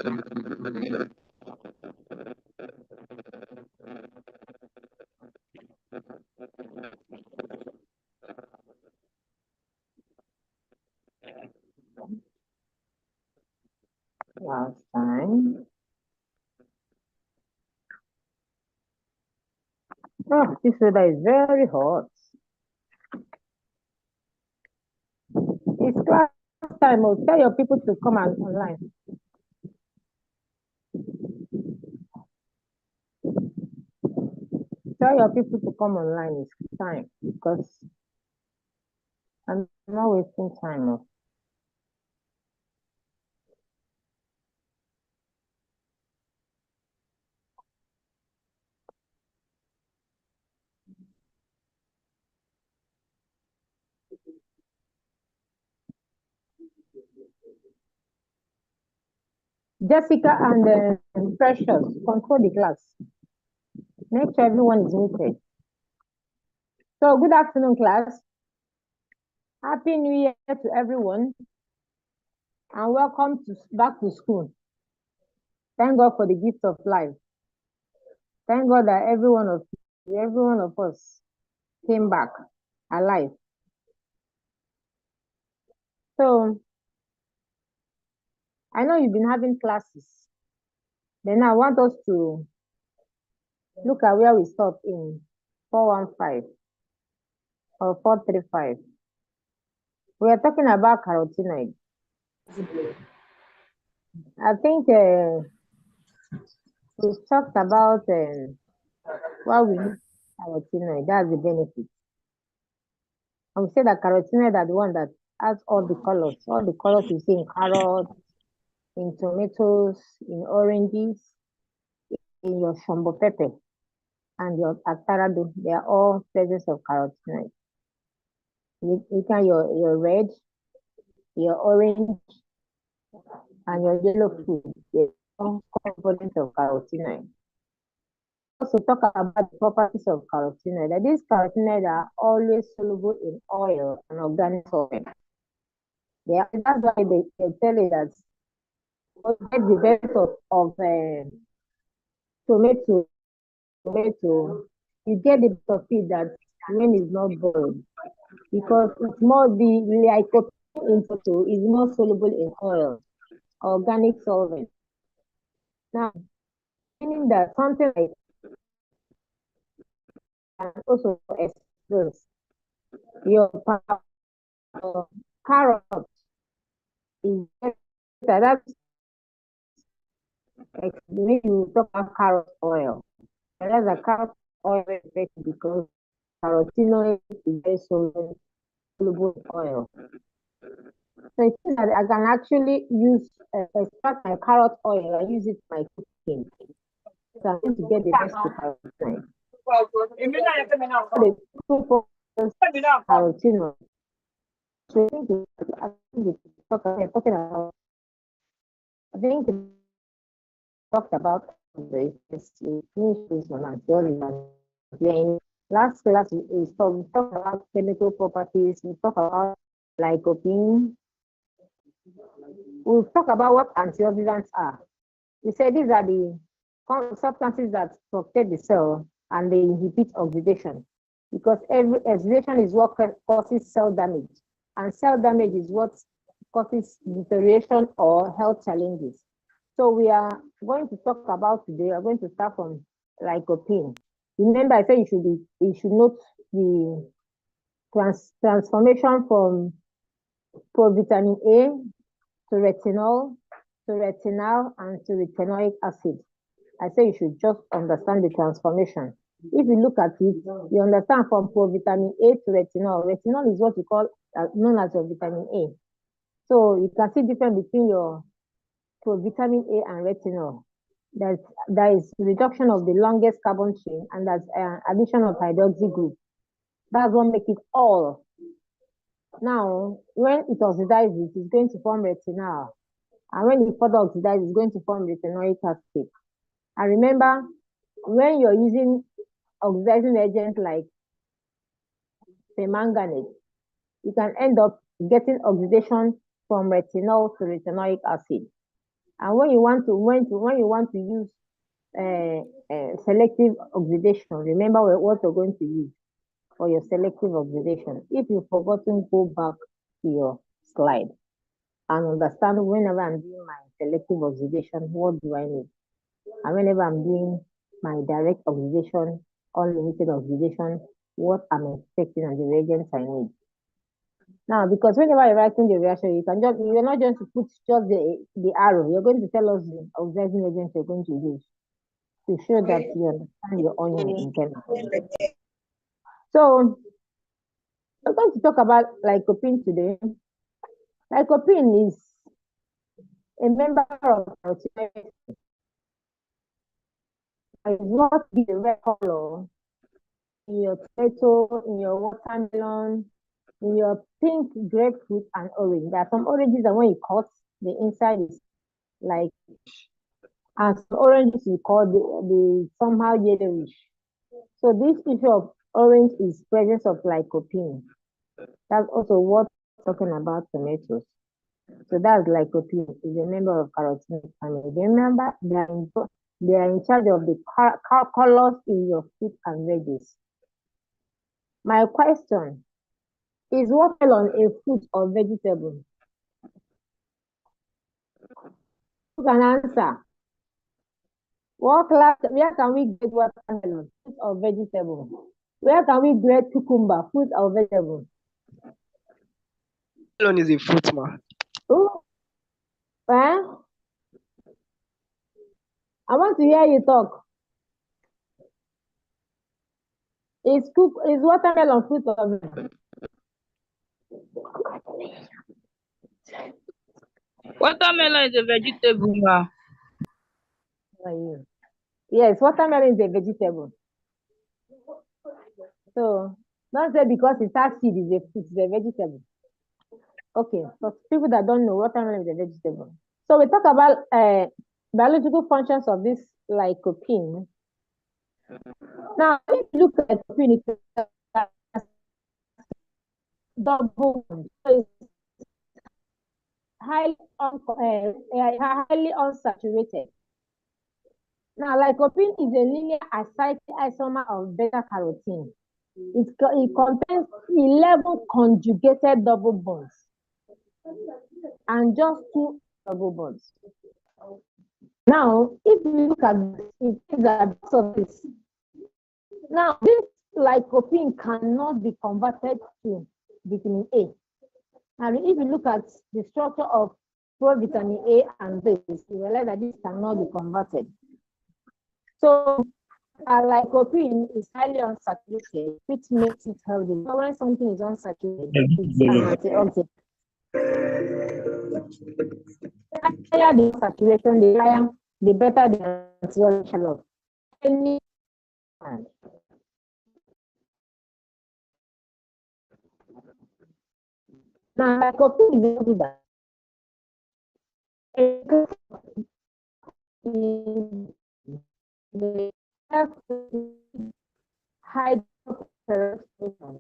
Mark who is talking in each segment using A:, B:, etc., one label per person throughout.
A: Last time. Oh, this weather is very hot. It's class time. Oh, tell your people to come online. Tell your people to come online. It's time because I'm not wasting time. Oh. Jessica and Precious, control the class. Make sure everyone is muted. So, good afternoon, class. Happy New Year to everyone, and welcome back to school. Thank God for the gift of life. Thank God that every one of us came back alive. So, I know you've been having classes. Then I want us to look at where we stopped in 415 or 435. We are talking about carotenoid. I think we talked about what we need carotenoid. That's the benefit. And we say that carotenoid are the one that has all the colors you see in carrots, in tomatoes, in oranges, in your shombo pepper, and your atarado. They are all phases of carotenoid. You can your red, your orange, and your yellow food. They are all components of carotenoid. Also talk about the properties of carotenoid. That these carotenoid are always soluble in oil and organic solvent. That's why they tell you that get the best of tomato, you get the best of it that when it's not boiled, because it's more the lycopene into is more soluble in oil, organic solvent. Now, meaning that something like can also express your carrot is better. That's when you talk about carrot oil. And that's a carrot oil effect because carotenoid is very soluble in oil. So it means that I can actually use extract my carrot oil and use it for my cooking. So I'm going to get the best carotenoid. Carotenoid. So I think we talked about this one. Last class we talked about chemical properties, we talked about lycopene, we'll talk about what antioxidants are. We said these are the substances that protect the cell and they inhibit oxidation, because every oxidation is what causes cell damage, and cell damage is what causes deterioration or health challenges. So we are going to talk about today, we're going to start from lycopene. Remember, I said you should note the transformation from provitamin A to retinol, to retinal, and to retinoic acid. I say you should just understand the transformation. If you look at it, you understand from provitamin A to retinol. Retinol is what we call known as your vitamin A. So you can see difference between your provitamin A and retinol. There is reduction of the longest carbon chain, and there's addition of hydroxy group. That's what makes it all. Now, when it oxidizes, it's going to form retinal. And when it further oxidizes, it's going to form retinoic acid. And remember, when you're using oxidizing agents like permanganate, you can end up getting oxidation from retinol to retinoic acid. And when you want to use selective oxidation, remember what you're going to use for your selective oxidation. If you've forgotten, go back to your slide and understand whenever I'm doing my selective oxidation, what do I need? And whenever I'm doing my direct oxidation, unlimited oxidation, what I'm expecting and the reagents I need. Now, because whenever you're writing the reaction, you're not just to put just the arrow. You're going to tell us the oxidizing agents you're going to use to show that you understand your onion in chemistry. So we're going to talk about lycopene today. Lycopene is a member of carotenoid. It's not the red color in your tomato, in your watermelon, in your pink grapefruit and orange. There are some oranges that when you cut, the inside is like, and some oranges you call the somehow yellowish. So this issue of orange is presence of lycopene. That's also what we're talking about tomatoes. So that's lycopene, is a member of carotenoid family. Remember, they are in charge of the colors in your fruit and veggies. My question, is watermelon a fruit or vegetable? You can answer. Where can we get watermelon, fruit or vegetable? Where can we get cucumber, fruit or vegetable?
B: Melon is a fruit, ma.
A: Oh, eh? I want to hear you talk. Is watermelon fruit or vegetable?
C: Watermelon is a vegetable, ma.
A: Yes, watermelon is a vegetable. So don't say because it has seed is a fruit, it's a vegetable. Okay, for people that don't know, watermelon is a vegetable. So we talk about biological functions of this lycopene. Now, if you look at lycopene, it's double bond. So it's highly unsaturated. Now, lycopene is a linear acyclic isomer of beta carotene. It contains 11 conjugated double bonds and just 2 double bonds. Now, if you look at it, is a of this. Now, this lycopene cannot be converted to vitamin A. And if you look at the structure of provitamin A and this, you realize that this cannot be converted. So, lycopene is highly unsaturated, which makes it healthy. But when something is unsaturated, it's an antioxidant. The higher the saturation, the better the antioxidant of any plant. Now, lycopene is that the hydroperoxidation.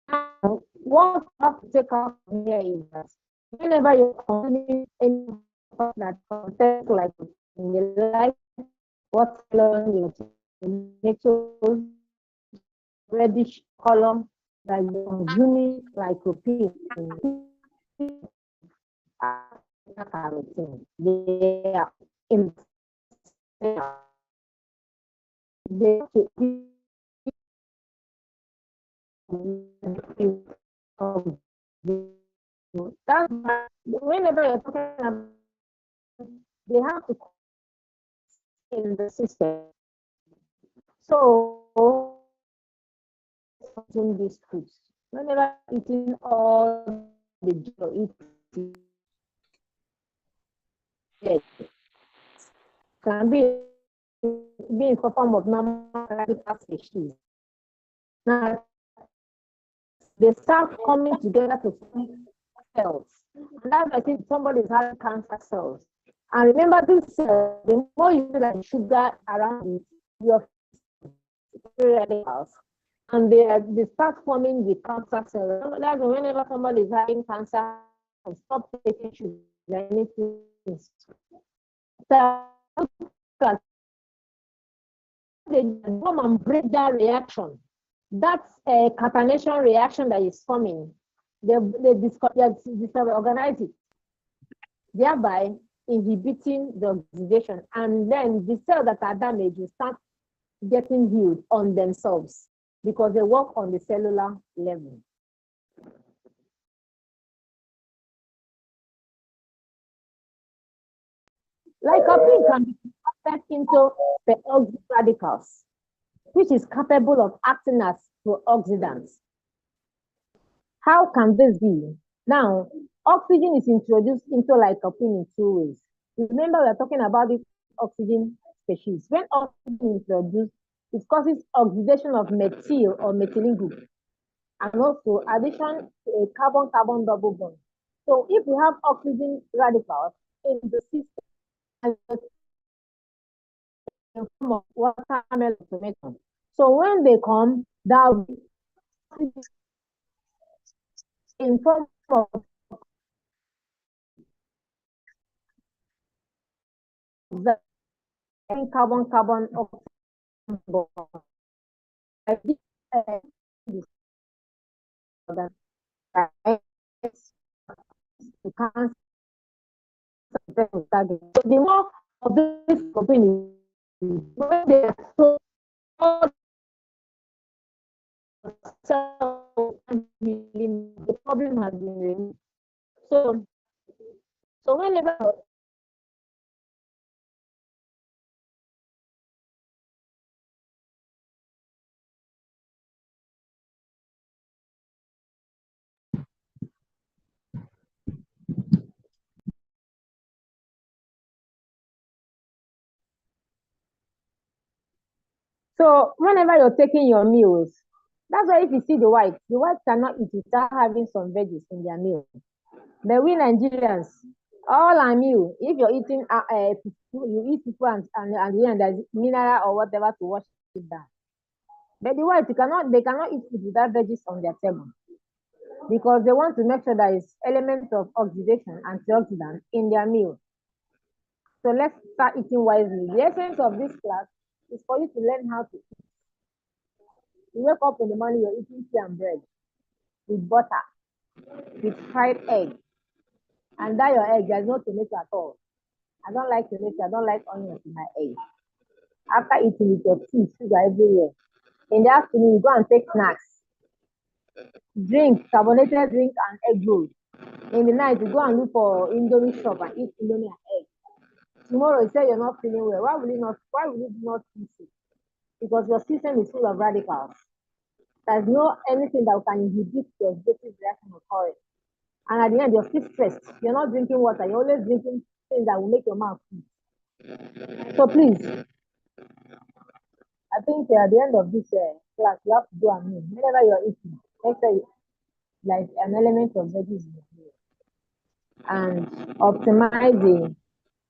A: Now, what you have to take out from here is that whenever you're consuming any that contains like in your life, watermelon, your tomatoes, reddish color, that you're consuming lycopene. They are in that's whenever you're talking about, they have to in the system. So consume these foods. Whenever eating all the eating, yes, can be in form of normal species. Now they start coming together to form cells. And that's I think somebody is having cancer cells. And remember this cell, the more you feel like sugar around it, your free radicals, and they start forming the cancer cells. That's whenever somebody is having cancer, stop taking sugar, anything. So they come and break that reaction. That's a catenation reaction that is forming. They disorganize it, thereby inhibiting the oxidation, and then the cells that are damaged will start getting healed on themselves because they work on the cellular level. Lycopene can be converted into peroxide radicals, which is capable of acting as pro-oxidants. How can this be? Now, oxygen is introduced into lycopene in two ways. Remember, we're talking about this oxygen species. When oxygen is introduced, it causes oxidation of methyl or methylene group, and also addition to a carbon-carbon double bond. So if we have oxygen radicals in the system, in form of watermelon tomato. So when they come, that in form of the carbon-carbon bond. So the more of this company, when they are so the problem has been removed. So whenever whenever you're taking your meals, that's why if you see the whites cannot eat without having some veggies in their meal. But we Nigerians, all our meal, if you're eating you eat people and the end there's mineral or whatever to wash it down. But the whites they cannot eat food without veggies on their table because they want to make sure there is element of oxidation, antioxidant in their meal. So let's start eating wisely. The essence of this class is for you to learn how to eat. You wake up in the morning, you're eating tea and bread with butter, with fried egg. And that your egg, there's no tomato at all. I don't like tomato, I don't like onions in my egg. After eating with your tea, sugar everywhere. In the afternoon, you go and take snacks. Drink, carbonated drink and egg roll. In the night, you go and look for Indomie shop and eat Indomie and egg. Tomorrow, you say you're not feeling well. Why will you not eat it? Because your system is full of radicals. There's no anything that can inhibit your oxidative reaction occurring. And at the end, you're still stressed. You're not drinking water. You're always drinking things that will make your mouth full. So please, I think at the end of this class, you have to do a meal. Whenever you're eating, make sure you, like an element of veggies in your meal. And optimize the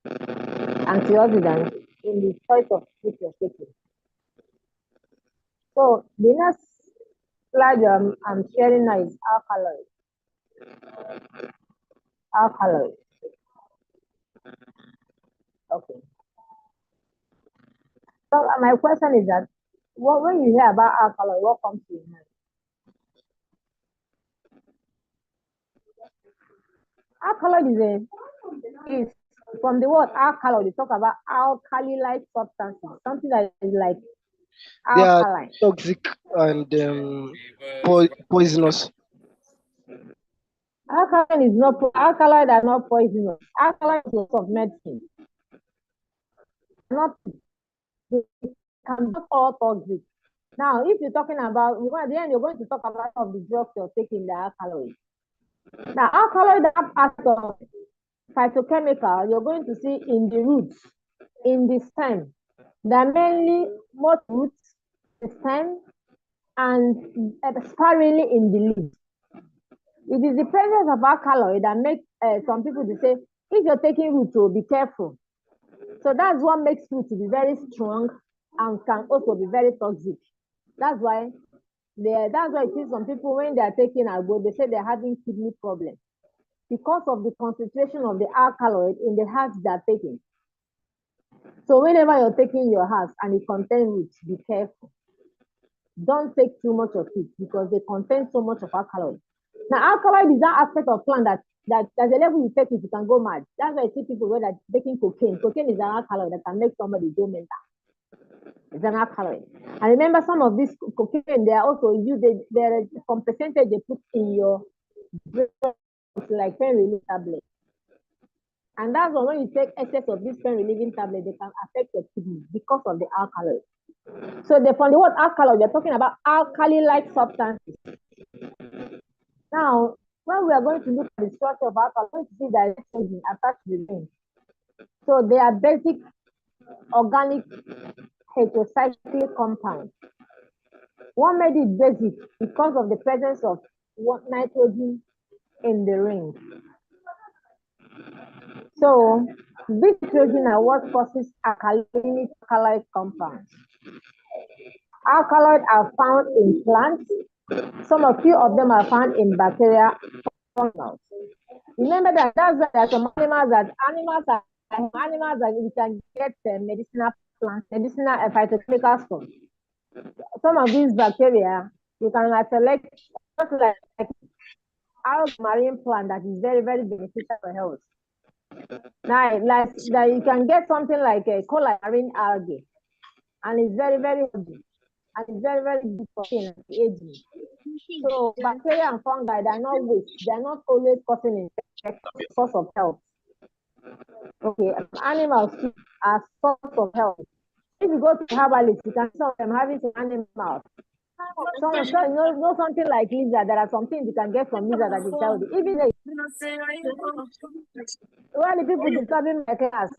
A: antioxidants in the choice of food you're taking. So the next slide I'm sharing now is alkaloids. Alkaloids. Okay. So my question is that when you hear about alkaloid, what comes to your mind? Alkaloid is from the word alkaloid. They talk about alkali-like substances, something that is like
B: They are
A: alkaline.
B: toxic and poisonous.
A: Alkaline is not alkaloid are not poisonous. Alkaline is a source of medicine. Not they can be all toxic. Now, if you're talking about at the end, you're going to talk about of the drugs you're taking the alkaloid. Now, alkaloid as of phytochemical, you're going to see in the roots, in the stem. They're mainly most roots, the stem, and sparingly in the leaves. It is the presence of alkaloid that makes some people to say, if you're taking root, so be careful. So that's what makes root to be very strong and can also be very toxic. That's why you see some people when they are taking agbo, they say they're having kidney problems. because of the concentration of the alkaloid in the herbs they are taking. So whenever you're taking your herbs and it contains roots, be careful. Don't take too much of it because they contain so much of alkaloid. Now, alkaloid is that aspect of plant that there's a level you take it, you can go mad. That's why I see people where they're taking cocaine. Cocaine is an alkaloid that can make somebody go mental. It's an alkaloid. And remember, some of these cocaine, they are also used, there are some percentage they put in your brain, like pain relief tablet. And that's why when you take excess of this pain relieving tablet, they can affect your kidney because of the alkaloid. So from the word alkaloid, they're talking about alkali-like substances. Now, when we are going to look at the structure of alkaloid, we're going to see that it's attached to the brain. So they are basic organic heterocyclic compounds. What made it basic? Because of the presence of nitrogen in the ring. So this nitrogen are what causes alkali compounds. Alkaloids are found in plants. Few of them are found in bacteria, fungi. Remember that there are some animals that we can get medicinal plants, medicinal phytochemicals from. Some of these bacteria you can select, just like algae marine plant that is very, very beneficial for health. Now, like you can get something like a cola marine algae, and it's very, very healthy, and it's very, very good for aging. So bacteria and fungi, they're not waste. They're not always causing infection, source of health. Okay, animals are source of health. If you go to herbalists, you can see them having some animals. Someone know something like lizard. There are some things you can get from lizard that is healthy. Even why the people disturbing my class?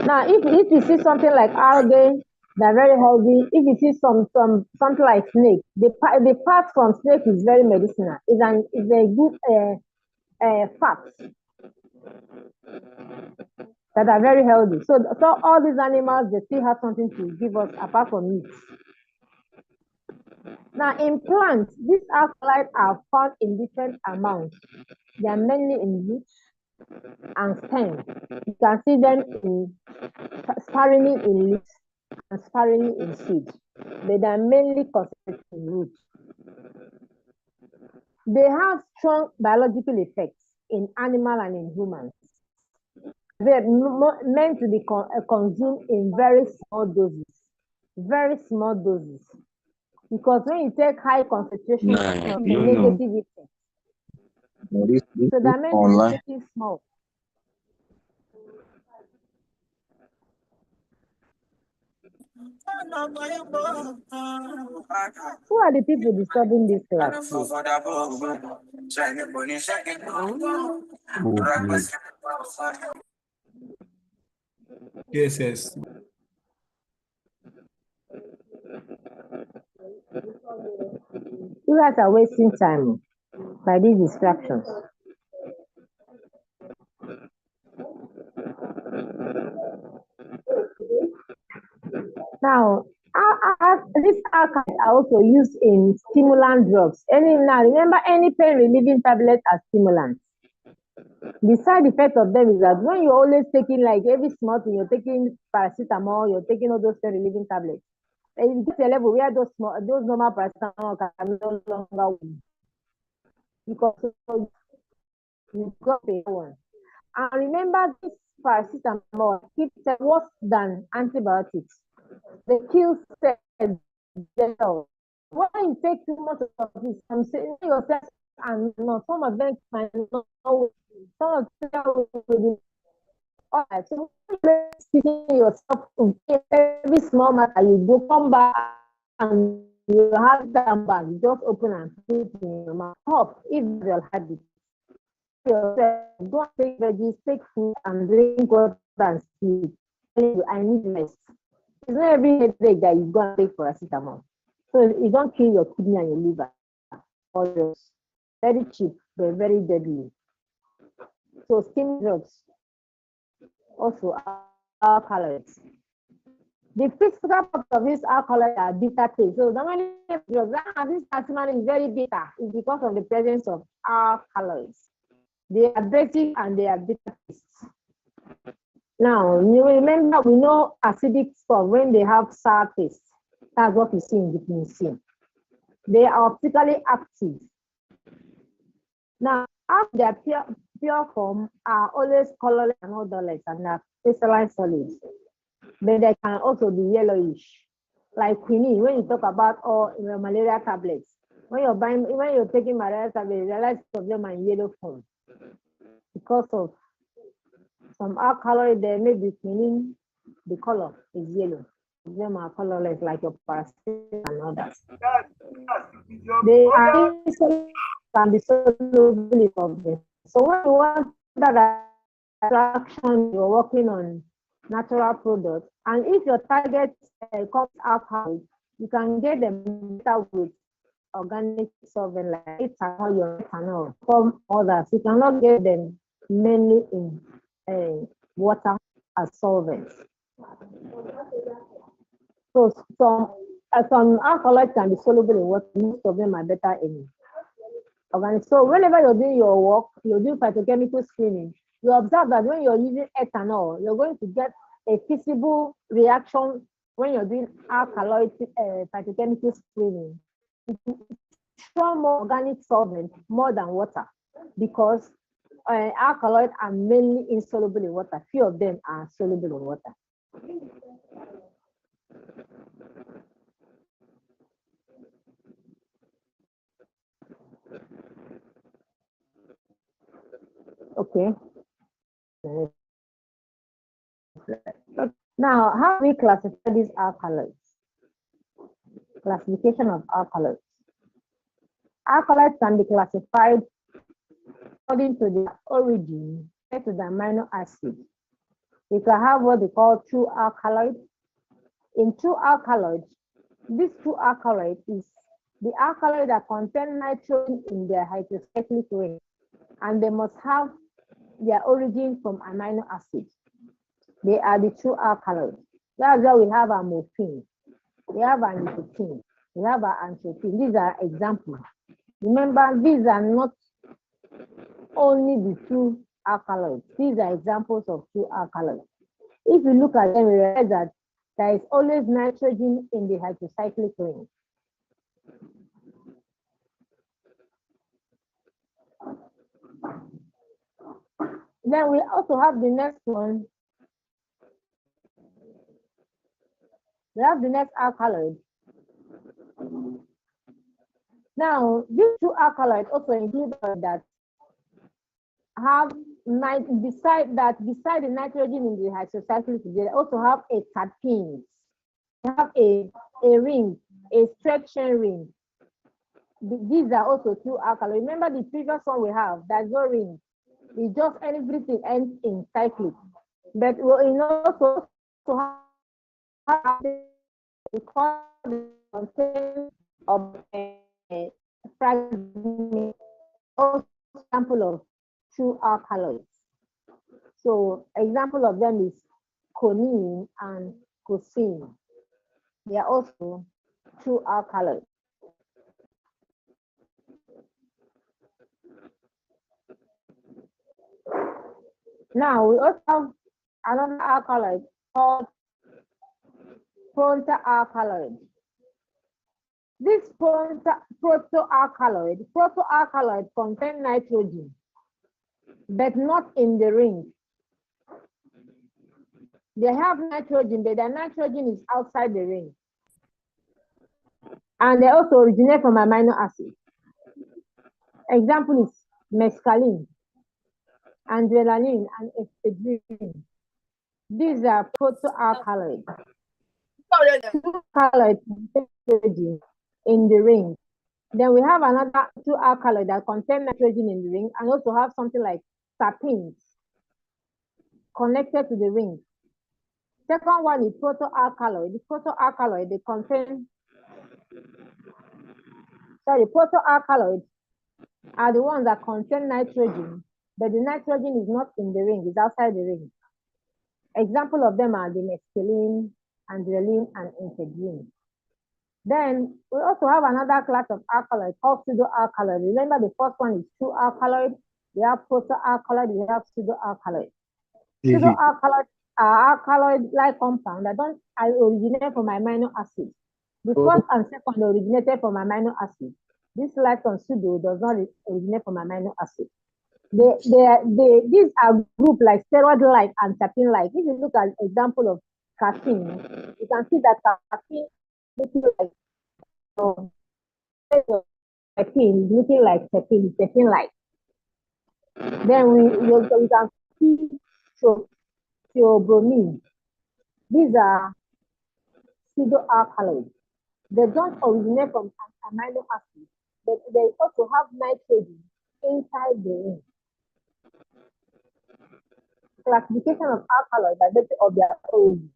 A: Now, if you see something like algae, they're very healthy. If you see something like snake, the fat from snake is very medicinal. It's a good fat that are very healthy. So all these animals, they still have something to give us apart from meat. Now, in plants, these alkaloids are found in different amounts. They are mainly in roots and stems. You can see them sparingly in leaves and sparingly in seeds. They are mainly concentrated in roots. They have strong biological effects in animal and in humans. They are meant to be consumed in very small doses. Very small doses. Because when you take high concentration, of negative effects. So that meant to be taking small. Who are the people disturbing this class?
D: Yes.
A: You guys are wasting time by these distractions. Now, these alkaloids are also used in stimulant drugs. Remember, any pain relieving tablets are stimulants. The side effect of them is that when you're always taking, like every small thing, you're taking paracetamol, you're taking all those pain relieving tablets. And you get to a level where those normal paracetamol can no longer win. Because you got a one. And remember, this paracetamol keeps worse than antibiotics. They kill cells. When you take too much of this, I'm saying yourself, and some of them might not know. Some of them will. All right, so speaking yourself every small matter, you go come back and you have them back. You just open and put in your mouth. Stop if you'll have it. Yourself, go and take veggies, take food, and drink water and sleep. I need rest. It's not every headache that you go and take paracetamol. So it don't kill your kidney and your liver. Or just very cheap, but very deadly. So skin drugs also alkaloids. The physical part of this alkaloid are bitter taste. So normally this testimony is very bitter. It's because of the presence of alkaloids. They are basic and they are bitter tastes. Now, you remember we know acidic stuff when they have sour taste. That's what we see in vitamin C. They are optically active. Now, after their pure form are always colorless and odorless and are crystalline solids. But they can also be yellowish. Like quinine, when you talk about all malaria tablets, when you're taking malaria tablets, you realize some of them are in yellow form because of some alkaloid there, maybe quinine, the color is yellow. Them are colorless like your paracetamol and others. They are can be soluble in solvent. So when you want that attraction, you're working on natural products, and if your target comes alcohol, you can get them better with organic solvent like ethanol, your ethanol, from others. You cannot get them mainly in water as solvents. So some alkaloids can be soluble in water. Most of them are better in organic. So whenever you're doing your work, you're doing phytochemical screening, you observe that when you're using ethanol, you're going to get a feasible reaction when you're doing alkaloid phytochemical screening. Show more organic solvent more than water because alkaloids are mainly insoluble in water. Few of them are soluble in water. Okay. Now, how do we classify these alkaloids? Classification of alkaloids. Alkaloids can be classified according to their origin, to the amino acid. You can have what they call true alkaloid. In true alkaloids, this true alkaloid is the alkaloid that contain nitrogen in their hydrocyclic ring, and they must have their origin from amino acid. They are the true alkaloids. That's why we have a morphine, we have an nicotine, we have an anthropine. These are examples. Remember, these are not only the true alkaloids. These are examples of true alkaloids. If you look at them, you realize that there is always nitrogen in the hydrocyclic ring. Then we also have the next one. We have the next alkaloid. Now, these two alkaloids also include that have beside the nitrogen in the hydrocyclic, they also have a terpenes. They have a ring, a straight chain ring. These are also two alkaloids. Remember the previous one we have, there's no ring. It's just everything ends in cyclic. But we also have the content of a fragment, also example of true alkaloids. So example of them is conine and cosine. They are also true alkaloids. Now we also have another alkaloid called protoalkaloid. This protoalkaloid contains nitrogen, but not in the ring. They have nitrogen, but the nitrogen is outside the ring. And they also originate from amino acid. Example is mescaline, adrenaline, and ephedrine. These are protoalkaloids. Alkaloid nitrogen in the ring. Then we have another two alkaloid that contain nitrogen in the ring and also have something like terpenes connected to the ring. Second one is protoalkaloid. The protoalkaloid they contain. Protoalkaloids are the ones that contain nitrogen, but the nitrogen is not in the ring; it's outside the ring. Example of them are the mescaline, androgen, and integrine. Then we also have another class of alkaloids called pseudoalkaloids. Remember, the first one is true alkaloid. We have protoalkaloid. We have pseudoalkaloid. Pseudoalkaloids are alkaloid-like compounds that don't originate from amino acids. The first and second originated from amino acids. This last one, pseudo, does not originate from amino acids. These are groups like steroid-like and terpene-like. If you look at example of caffeine, you can see that caffeine looking like terpene, looking like terpene-like. Then we can see theobromine. These are pseudoalkaloids. They don't originate from amino acids, but they also have nitrogen inside the ring. Classification of alkaloids by virtue of their origin.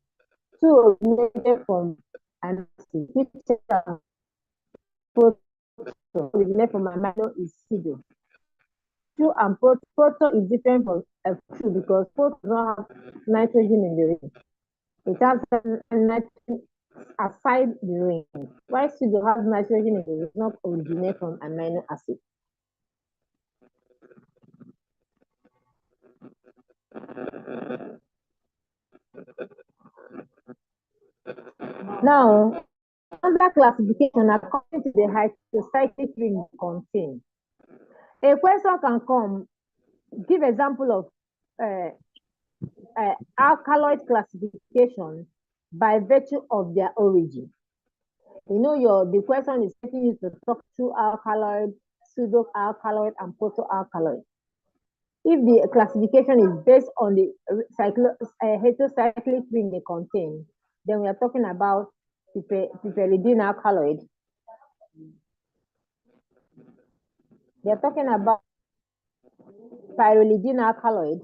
A: Two originated from an acid, which originate from amino is pseudo. Two and proto is different from F2 because proto does not have nitrogen in the ring. It has nitrogen aside the ring. Why pseudo has nitrogen in the ring? Not originate from amino acid. Now, under classification according to the hydrocyclic ring contain. A question can come, give example of alkaloid classification by virtue of their origin. You know, the question is taking you to talk to alkaloid, pseudo-alkaloid, and proto-alkaloid. If the classification is based on the heterocyclic ring they contain, then we are talking about piperidine alkaloid. They are talking about pyrrolidine alkaloid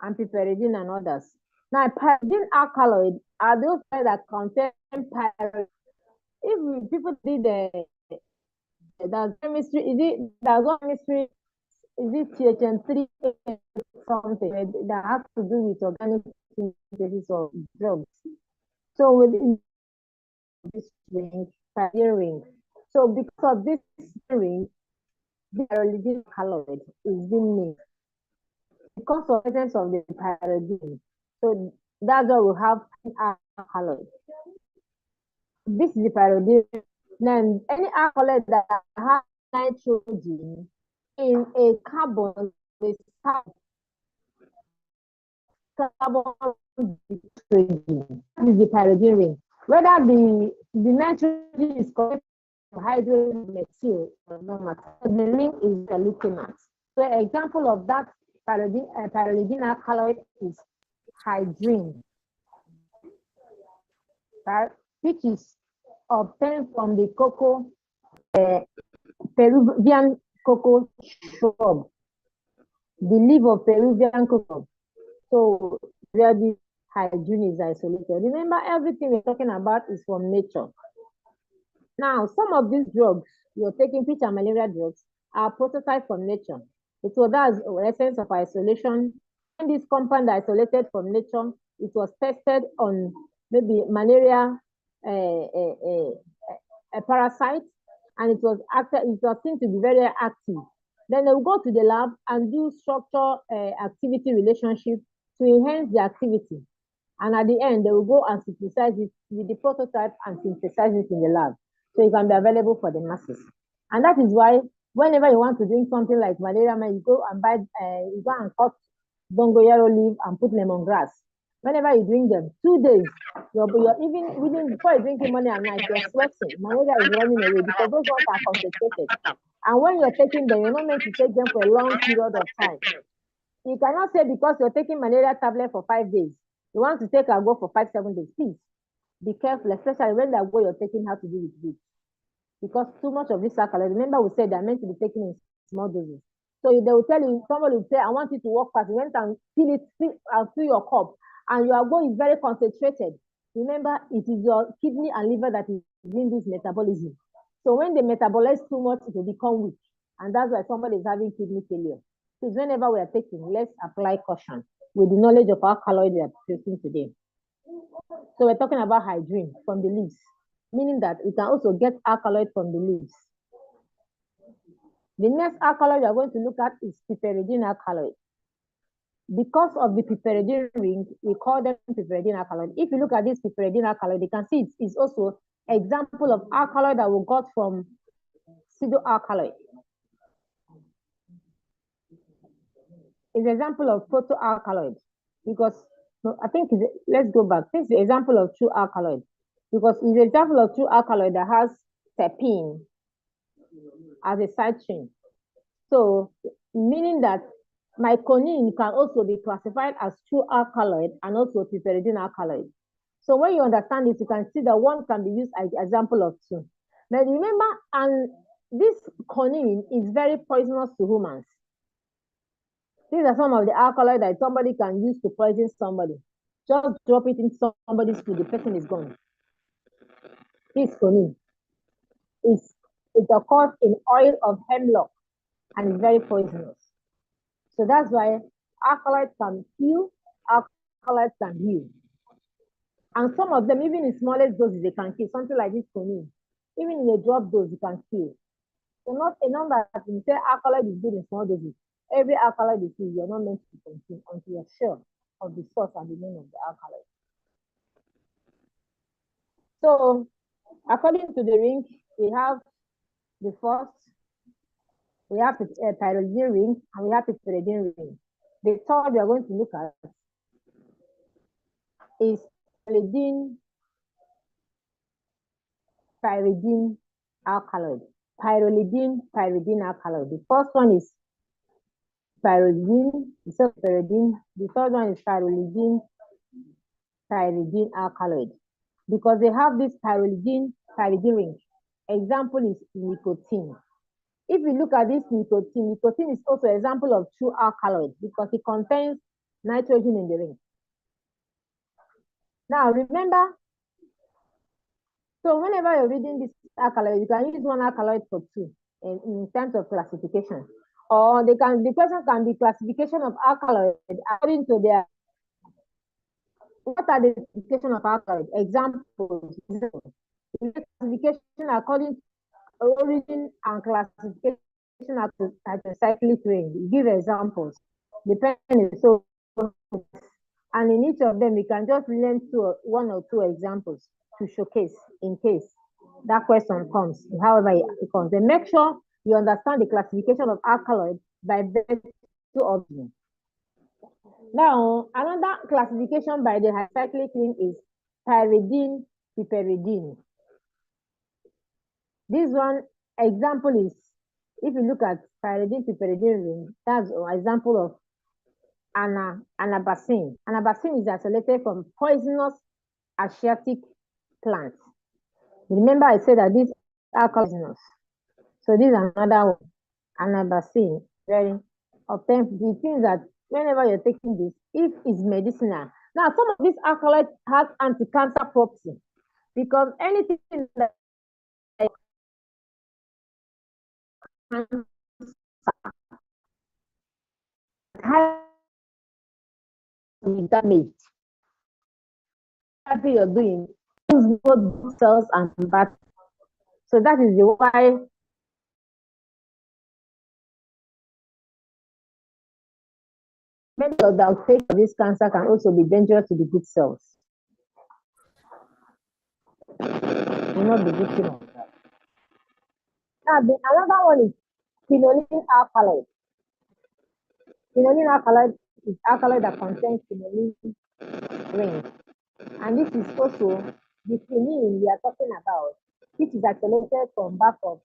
A: and piperidine and others. Now, pyridine alkaloid are those that contain pyrrolidine. If people did the chemistry, there's one chemistry, is it THN3 something that has to do with organic synthesis of drugs? So within this ring, pyridine ring. So because of this ring, the pyrrolidine alkaloid is being made because of the presence of the pyridine. So that's why we have alkaloid. This is the pyridine. Then any alkaloid that has nitrogen in a carbon with carbon nitrogen. This is the pyridine ring. Whether the nitrogen is connected to hydrogen material or no matter, the ring is the looking at. So an example of that pyrrolidine alkaloid is hydrine, right, which is obtained from the cocoa, Peruvian cocoa shrub, the leaf of Peruvian cocoa. So where this hydrine is isolated. Remember, everything we're talking about is from nature. Now, some of these drugs you're taking, which are malaria drugs, are prototyped from nature. It was that's the essence of isolation. When this compound isolated from nature, it was tested on maybe malaria, a parasite, and it was seen to be very active. Then they will go to the lab and do structure activity relationship to enhance the activity. And at the end, they will go and synthesize it with the prototype and synthesize it in the lab. So it can be available for the masses. And that is why whenever you want to drink something like malaria, you go and buy, you go and cut dongoyaro leaf and put lemongrass. Whenever you drink them, 2 days, you're even within before you drink money at night, you're sweating. Malaria is running away because those ones are concentrated. And when you're taking them, you're not meant to take them for a long period of time. You cannot say because you're taking malaria tablet for 5 days, you want to take a go for 5-7 days. Please be careful, especially when that go you're taking has to do with it. Because too much of this alkaloid, remember we said they're meant to be taken in small doses. So they will tell you, somebody will say, I want you to walk fast. You went and fill your cup, and your go is very concentrated. Remember, it is your kidney and liver that is doing this metabolism. So when they metabolize too much, it will become weak. And that's why somebody is having kidney failure. So whenever we are taking, let's apply caution with the knowledge of alkaloid we are taking today. So we're talking about hydrogen from the leaves, meaning that we can also get alkaloid from the leaves. The next alkaloid we are going to look at is piperidine alkaloid. Because of the piperidine ring, we call them piperidine alkaloid. If you look at this piperidine alkaloid, you can see it is also an example of alkaloid that we got from pseudoalkaloid. It's an example of protoalkaloid because I think let's go back. This is an example of true alkaloid because it's an example of true alkaloid that has terpene as a side chain. So meaning that meconium can also be classified as true alkaloid and also piperidine alkaloid. So when you understand this, you can see that one can be used as an example of two. Now remember, and this conine is very poisonous to humans. These are some of the alkaloids that somebody can use to poison somebody. Just drop it in somebody's food, the person is gone. This conine it occurs in oil of hemlock and is very poisonous. So that's why alkaloids can kill, alkaloids can heal. And some of them, even in smallest doses, they can kill. Something like this conine, even in a drop dose, you can kill. So not enough that you say alkaloid is good in small doses. Every alkaloid you see, you're not meant to consume until you're sure of the source and the name of the alkaloid. So, according to the ring, we have the first, we have the pyridine ring, and we have the pyridine ring. The third we are going to look at is pyridine alkaloid. Pyridine alkaloid. The first one is pyridine, the third one is pyridine alkaloid because they have this pyridine ring. Example is nicotine. If you look at this nicotine is also an example of true alkaloid because it contains nitrogen in the ring. Now remember, so whenever you're reading this alkaloid, you can use one alkaloid for two in terms of classification. Or the question can be classification of alkaloid according to their, what are the classification of alkaloid? Examples. Classification according to origin and classification at the cyclic ring. Give examples. Depending, so, and in each of them, we can just learn one or two examples to showcase in case that question comes, however it comes. Then make sure you understand the classification of alkaloid by virtue of them. Now, another classification by the cyclic ring is pyridine piperidine. This one example is, if you look at pyridine piperidine ring, that's an example of anabasine. Anabasine is isolated from poisonous Asiatic plants. Remember I said that these are poisonous. So this is another one, anabasine. Very often, the things that whenever you're taking this, if it's medicinal. Now, some of these alkaloids have anti-cancer property because anything that damage, whatever you're doing, both good cells and bad. So that is why many of the outbreaks of this cancer can also be dangerous to the good cells. Do not be victim of that. Now, another one is quinoline alkaloid. Quinoline alkaloid is alkaloid that contains quinoline ring. And this is also the quinine we are talking about. This is isolated from back of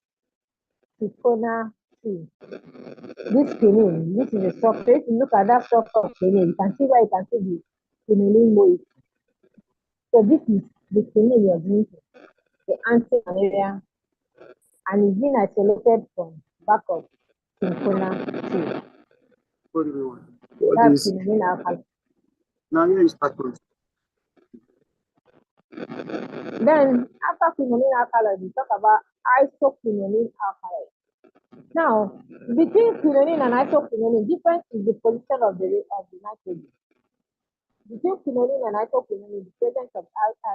A: Cinchona tree. This quinine, this is a structure. If you look at that structure of quinine, you can see where you can see the quinoline molecule. So this is the quinine you're drinking, the anti-malaria, and it's been isolated from back of Cinchona tree.
B: What do we want?
A: That's quinine alkaloid.
B: Now here is pattern.
A: Then after quinine alkaloid, we talk about isoquinoline alkaloid. Now, between quinine and isoquinoline, different is the position of the nitrogen. Between quinoline and isoquinoline, the presence of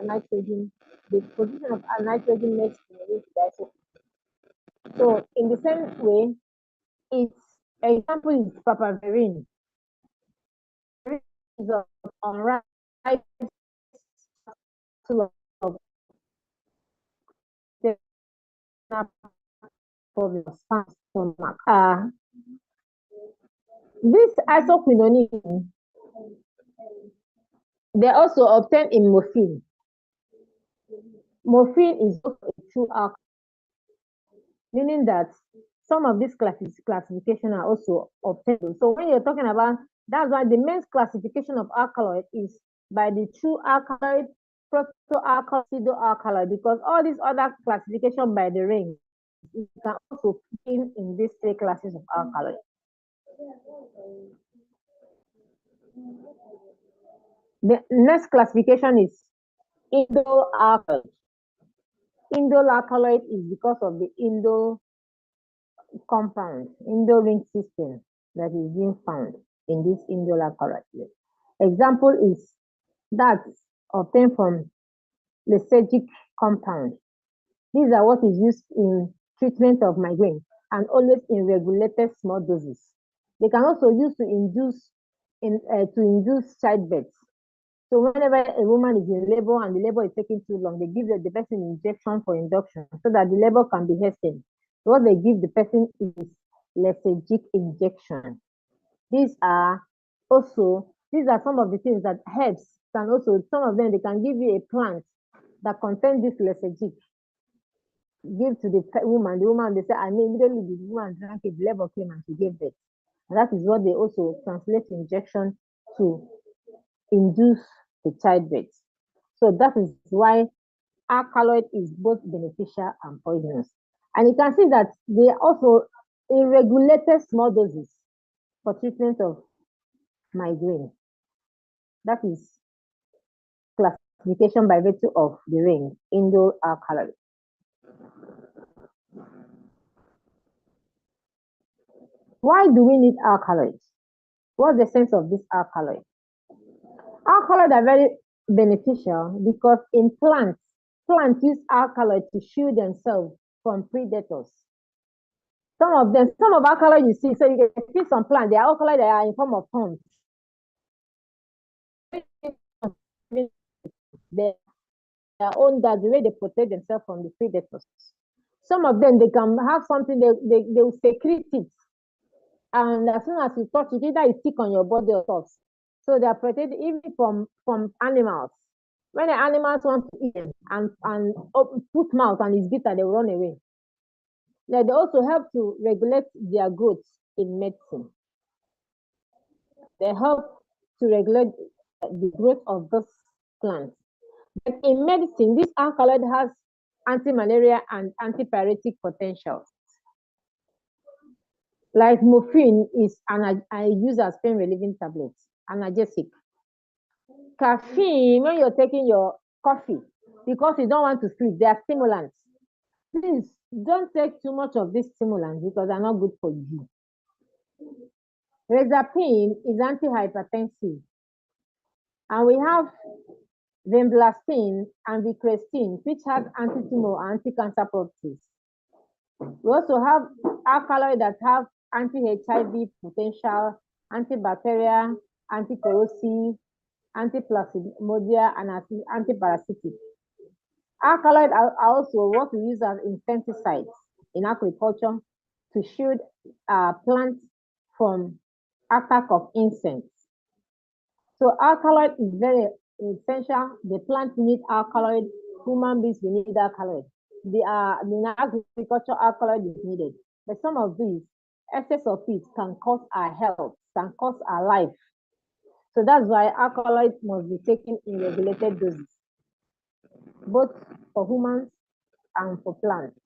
A: nitrogen, the position of nitrogen makes quinoline to the isoquinoline. So in the same way, its example is papaverine. Is on right of for the stomach. This isoquinoline, they also obtain in morphine. Morphine is also a true alcohol, meaning that some of these classification are also obtained. So when you're talking about, that's why the main classification of alkaloid is by the true alkaloid, proto-alkaloid, pseudo-alkaloid, because all these other classification by the ring, you can also fit in these three classes of alkaloid. The next classification is indole alkaloid. Indole alkaloid is because of the indole compound, indole ring system that is being found in this indole alkaloid. Example is that obtained from lysergic compound. These are what is used in treatment of migraine and always in regulated small doses. They can also use to induce childbirth. So whenever a woman is in labor and the labor is taking too long, they give the person injection for induction so that the labor can be hastened. So what they give the person is lysergic injection. These are some of the things that herbs can also, some of them, they can give you a plant that contains this lysergic. Give to the woman, they say, I mean, immediately the woman drank it, the labor came and she gave birth. And that is what they also translate injection to induce the childbirth. So that is why alkaloid is both beneficial and poisonous. And you can see that they are also in regulated small doses for treatment of migraine. That is classification by virtue of the ring, indole alkaloid. Why do we need alkaloids? What's the sense of this alkaloid? Alkaloids are very beneficial because in plants use alkaloid to shield themselves from predators. Some of alkaloid you see, so you can see some plants, they are alkaloid that are in form of thorns. Their own, that's the way they protect themselves from the predators. Some of them, they can have something, they will secrete it. And as soon as you touch it, either it stick on your body or stuff. So they are protected even from animals. When the animals want to eat them and put mouth and it's bitter, they will run away. Now, they also help to regulate their growth in medicine. They help to regulate the growth of those plants. But in medicine, this alkaloid has anti-malaria and antipyretic potentials. Like morphine is used as pain relieving tablets, analgesic. Caffeine, when you're taking your coffee, because you don't want to sleep, they are stimulants. Please don't take too much of these stimulants because they're not good for you. Rezapine is antihypertensive. And we have vinblastine and vicrestine, which has anti-tumor and anti-cancer properties. We also have alkaloids that have anti-HIV potential, antibacterial, anti-corrosive, anti-plasmodial, and anti-parasitic. Alkaloids are also what we use as insecticides in agriculture to shield plants from attack of insects. So alkaloid is very essential. The plants need alkaloid, human beings we need alkaloid. The agriculture alkaloid is needed. But some of these, excess of it can cause our health, can cause our life. So that's why alkaloids must be taken in regulated doses, both for humans and for plants.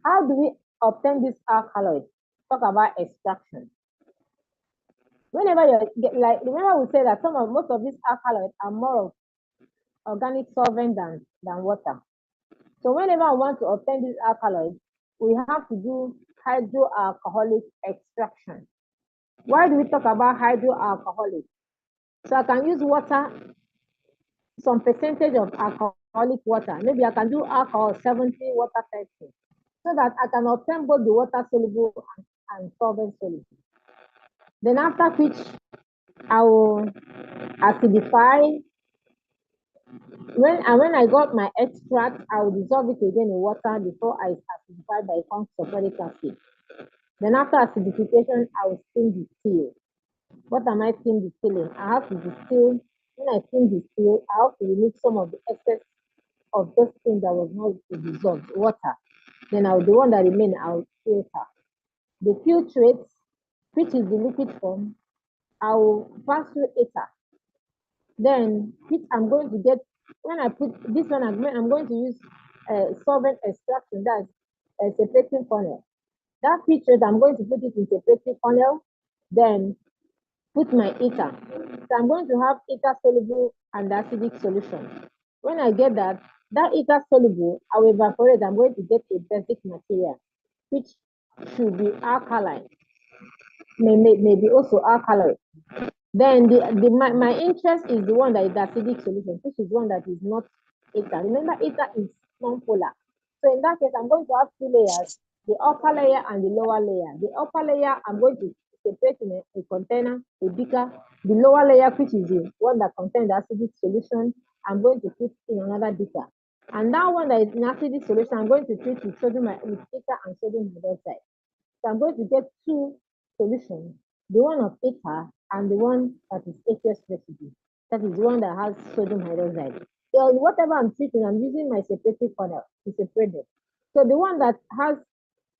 A: How do we obtain this alkaloid? Talk about extraction. Whenever remember we say that most of these alkaloids are more of organic solvent than water. So whenever we want to obtain this alkaloid, we have to do hydroalcoholic extraction. Why do we talk about hydroalcoholic? So I can use water, some percentage of alcoholic water. Maybe I can do alcohol 70, water 30, so that I can obtain both the water soluble and solvent soluble. Then after which I will acidify. When I got my extract, I will dissolve it again in water before I acidify by sulfuric acid. Then after acidification, I will steam distill. What am I steam distilling? I have to distill. When I steam distill, I have to remove some of the excess of this thing that was not dissolved, water. Then the one that remain, I'll filter. The filtrate, which is the liquid form, I will pass through ether. Then, which I'm going to get, when I put this one, I'm going to use solvent extraction, that's a separating funnel. That filtrate, I'm going to put it in separating funnel, then put my ether. So I'm going to have ether soluble and acidic solution. When I get that ether soluble, I will evaporate. I'm going to get a basic material, which should be alkaline, maybe also alkaline. Then my interest is the one that is acidic solution, which is one that is not ether. Remember, ether is non-polar. So in that case, I'm going to have two layers, the upper layer and the lower layer. The upper layer, I'm going to separate in a container, a beaker. The lower layer, which is the one that contains the acidic solution, I'm going to put in another beaker. And that one that is in acidic solution, I'm going to treat with ether and sodium hydroxide. So I'm going to get two solutions, the one of ether and the one that is aqueous residue. That is the one that has sodium hydroxide. So whatever I'm treating, I'm using my separating funnel to separate it. So the one that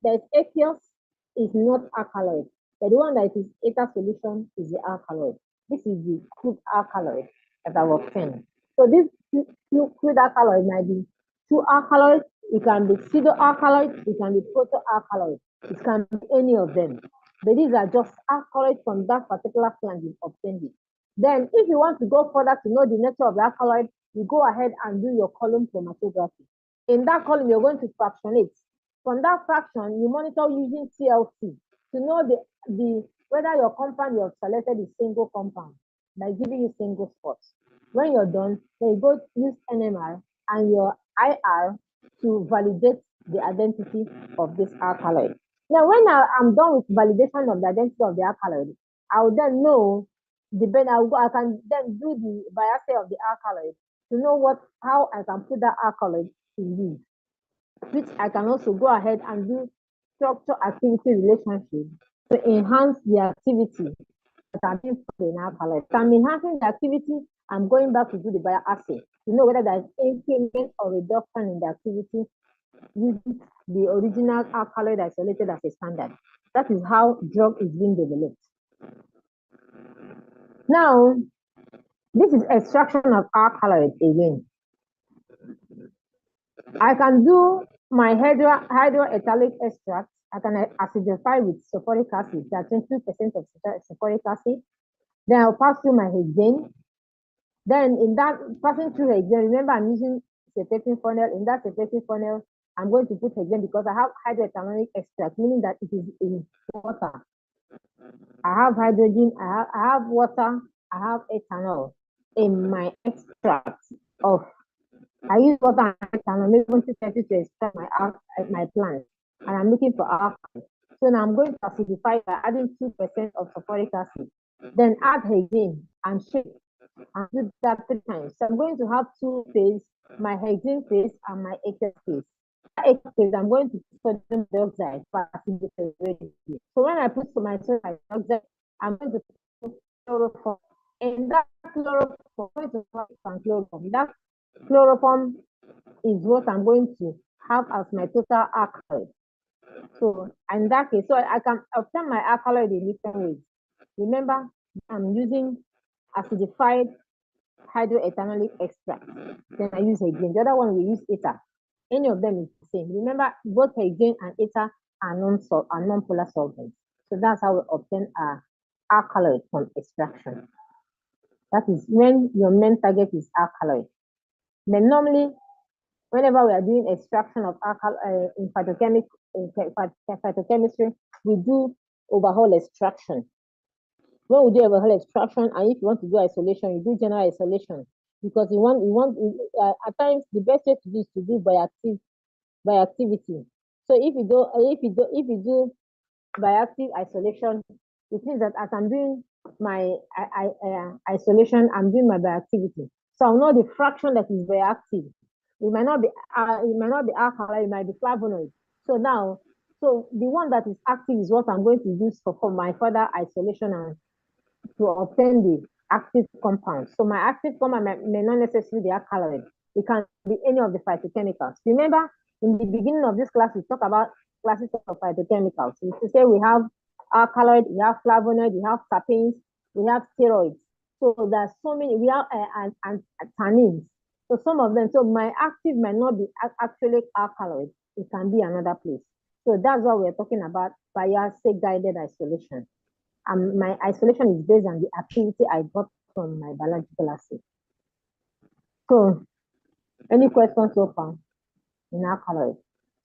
A: is aqueous is not alkaloid, but the one that is ether solution is the alkaloid. This is the crude alkaloid that I've obtained. So this crude alkaloid might be two alkaloids. It can be pseudo-alkaloid, it can be proto-alkaloid. It can be any of them. But these are just alkaloids from that particular plant you've obtained it. Then if you want to go further to know the nature of the alkaloid, you go ahead and do your column chromatography. In that column, you're going to fractionate. From that fraction, you monitor using CLC to know whether your compound you have selected is single compound by giving you single spots. When you're done, then you go use NMR and your IR to validate the identity of this alkaloid. Now, when I'm done with validation of the identity of the alkaloid, I will then know I can then do the biopsy of the alkaloid to know how I can put that alkaloid to use, which I can also go ahead and do structure activity relationship to enhance the activity that I'm being found in alkaloid. So I'm enhancing the activity, I'm going back to do the bioassay to know whether there is increment or reduction in the activity using the original alkaloid isolated as a standard. That is how drug is being developed. Now, this is extraction of alkaloid again. I can do my hydroethylic extract. I can acidify with sulfuric acid, that's 22% of sulfuric acid. Then I'll pass through my hexane. Then in that passing through hexane, remember I'm using separating funnel. In that separating funnel, I'm going to put hexane because I have hydroethylic extract, meaning that it is in water. I have hydrogen, I have water, I have ethanol in my extract of. I use water and ethanol, maybe 20 to extract my plant, and I'm looking for alcohol. So now I'm going to acidify by adding 2% of sulfuric acid. Then add hexane and shake and do that 3 times. So I'm going to have 2 phases, my hexane phase and my aqueous phase. Aqueous phase, I'm going to put sodium dioxide for acidity. So when I put my sodium dioxide, I'm going to put chloroform. In that chloroform, I'm going to put chloroform. That chloroform is what I'm going to have as my total alkaloid. So in that case, so I can obtain my alkaloid in different ways. Remember, I'm using acidified hydroethanolic extract. Then I use hexane. The other one we use ether. Any of them is the same. Remember, both hexane and ether are non-polar solvents. So that's how we obtain our alkaloid from extraction. That is when your main target is alkaloid. Then normally, whenever we are doing extraction of alkaloid in phytochemistry, we do overhaul extraction. when we do alcohol extraction, and if you want to do isolation, you do general isolation, because at times the best way to do is to do by activity. So if you do by active isolation, it means that as I'm doing my isolation, I'm doing my bioactivity. So I'll know the fraction that is bioactive. It might not be alkali, it might be flavonoid. So the one that is active is what I'm going to use for my further isolation and to obtain the active compound. So my active compound may not necessarily be alkaloid. It can be any of the phytochemicals. Remember, in the beginning of this class, we talk about classes of phytochemicals. We say we have alkaloid, we have flavonoid, we have terpenes, we have steroids. So there's so many. We have and tannins. So some of them. So my active might not be actually alkaloid. It can be another place. So that's what we're talking about bioassay guided isolation. My isolation is based on the activity I got from my biological assay. So, any questions so far in alkaloid?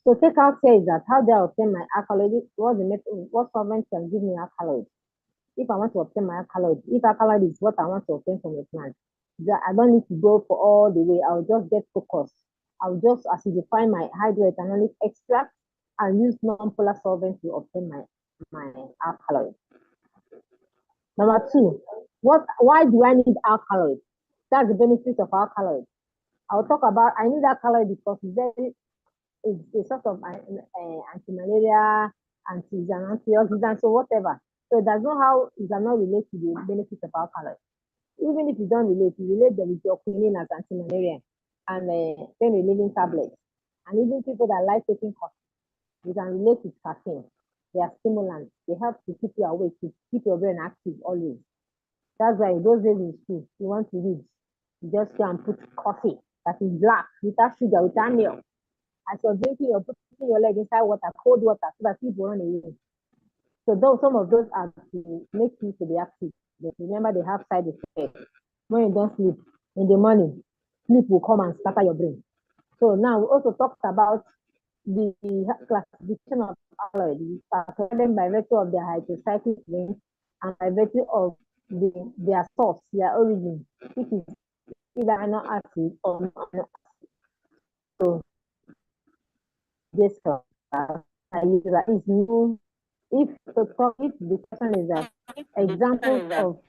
A: So take out here is that how do I obtain my alkaloid? What solvent can give me alkaloid? If I want to obtain my alkaloid, if alkaloid is what I want to obtain from a plant, I don't need to go for all the way. I'll just get focused. I'll just acidify my hydroethanolic extract and use non-polar solvent to obtain my alkaloid. Number two, why do I need alkaloid? That's the benefit of alkaloid. I'll talk about, I need alkaloid because it's a sort of anti-malaria, antioxidant, so whatever. So that's not how it does not relate to the benefits of alkaloid. Even if you don't relate, you relate them with your quinine as anti-malaria and pain relieving tablets. And even people that like taking coffee, you can relate with caffeine. They are stimulants. They help to keep you awake, to keep your brain active always. That's why those days in school, you want to read, you just go and put coffee that is black, without sugar, without milk. As you're drinking, you're putting your leg inside water, cold water, so that people run away. So some of those are to make you to be active. But remember, they have side effects. When you don't sleep in the morning, sleep will come and scatter your brain. So now we also talked about the classification of alkaloid. We classify them by virtue of their hydrocyclic range and by virtue of their source, their origin, which is either amino acid or non-amino acid. So this is new. If the question is that examples of